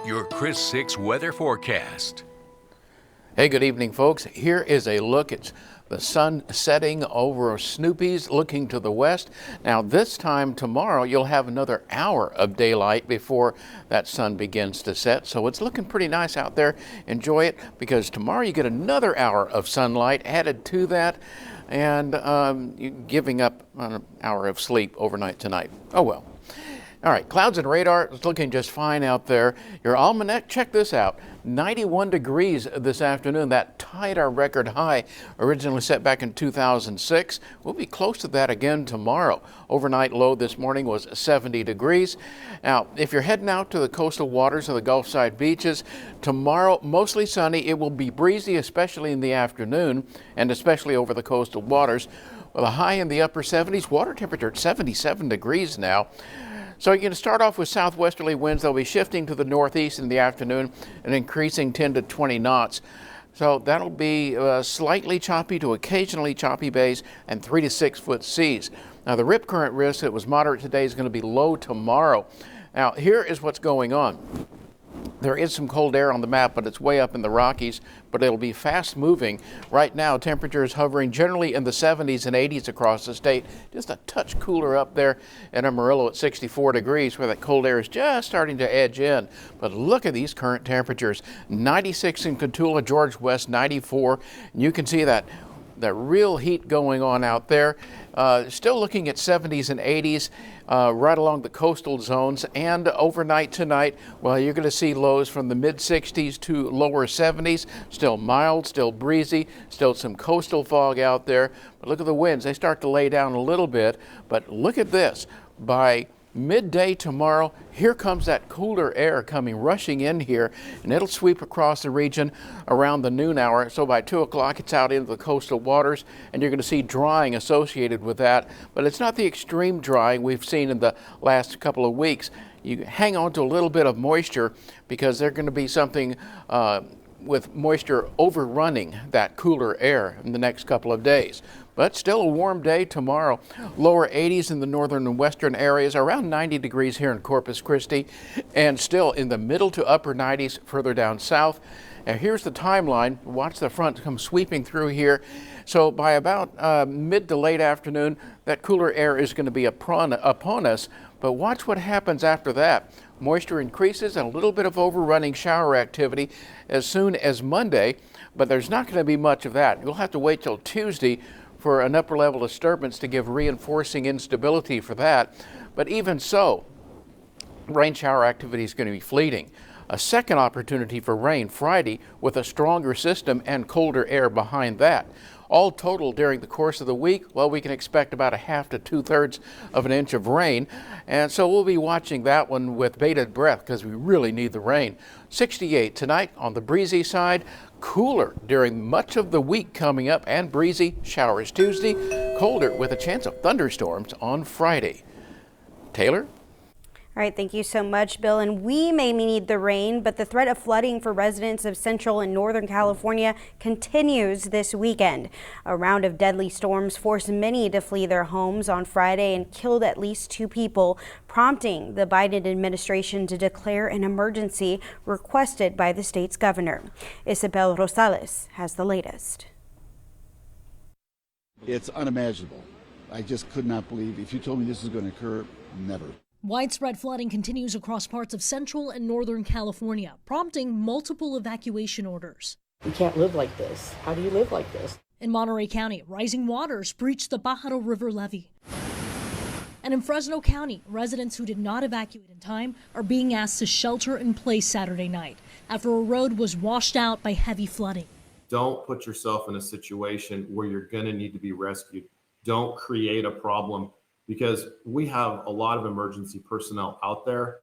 Your KRIS6 weather forecast. Hey, good evening, folks. Here is a look at the sun setting over Snoopy's, looking to the west. Now, this time tomorrow, you'll have another hour of daylight before that sun begins to set. So it's looking pretty nice out there. Enjoy it, because tomorrow you get another hour of sunlight added to that, and you're giving up an hour of sleep overnight tonight. Oh well. All right, clouds and radar, it's looking just fine out there. Your almanac, check this out. 91 degrees this afternoon. That tied our record high originally set back in 2006. We'll be close to that again tomorrow. Overnight low this morning was 70 degrees. Now, if you're heading out to the coastal waters of the Gulf side beaches, tomorrow mostly sunny. It will be breezy, especially in the afternoon and especially over the coastal waters. With a high in the upper 70s, water temperature at 77 degrees now. So you're going to start off with southwesterly winds. They'll be shifting to the northeast in the afternoon and increasing 10 to 20 knots. So that'll be slightly choppy to occasionally choppy bays and 3 to 6 foot seas. Now the rip current risk that was moderate today is going to be low tomorrow. Now here is what's going on. There is some cold air on the map, but it's way up in the Rockies, but it'll be fast moving. Right now, temperatures hovering generally in the 70s and 80s across the state. Just a touch cooler up there in Amarillo at 64 degrees, where that cold air is just starting to edge in. But look at these current temperatures. 96 in Cotulla, George West, 94. And you can see that real heat going on out there. Still looking at 70s and 80s right along the coastal zones, and overnight tonight, well, you're going to see lows from the mid 60s to lower 70s. Still mild, still breezy, still some coastal fog out there. But look at the winds. They start to lay down a little bit, but look at this. By midday tomorrow, here comes that cooler air coming rushing in here, and it'll sweep across the region around the noon hour. So by 2 o'clock, it's out into the coastal waters, and you're going to see drying associated with that. But it's not the extreme drying we've seen in the last couple of weeks. You hang on to a little bit of moisture, because there's going to be something with moisture overrunning that cooler air in the next couple of days. But still a warm day tomorrow. Lower 80s in the northern and western areas, around 90 degrees here in Corpus Christi, and still in the middle to upper 90s further down south. Now here's the timeline. Watch the front come sweeping through here. So by about mid to late afternoon, that cooler air is going to be upon us. But watch what happens after that. Moisture increases and a little bit of overrunning shower activity as soon as Monday, but there's not going to be much of that. You'll have to wait till Tuesday for an upper level disturbance to give reinforcing instability for that. But even so, rain shower activity is going to be fleeting. A second opportunity for rain Friday with a stronger system and colder air behind that. All total during the course of the week, well, we can expect about a half to 2/3 of an inch of rain. And so we'll be watching that one with bated breath, because we really need the rain. 68 tonight on the breezy side. Cooler during much of the week coming up, and breezy showers Tuesday. Colder with a chance of thunderstorms on Friday. Taylor? All right, thank you so much, Bill. And we may need the rain, but the threat of flooding for residents of Central and Northern California continues this weekend. A round of deadly storms forced many to flee their homes on Friday and killed at least 2 people, prompting the Biden administration to declare an emergency requested by the state's governor. Isabel Rosales has the latest. It's unimaginable. I just could not believe. If you told me this was going to occur, never. Widespread flooding continues across parts of Central and Northern California, prompting multiple evacuation orders. We can't live like this. How do you live like this? In Monterey County, rising waters breached the Pajaro River levee. And in Fresno County, residents who did not evacuate in time are being asked to shelter in place Saturday night after a road was washed out by heavy flooding. Don't put yourself in a situation where you're going to need to be rescued. Don't create a problem, because we have a lot of emergency personnel out there.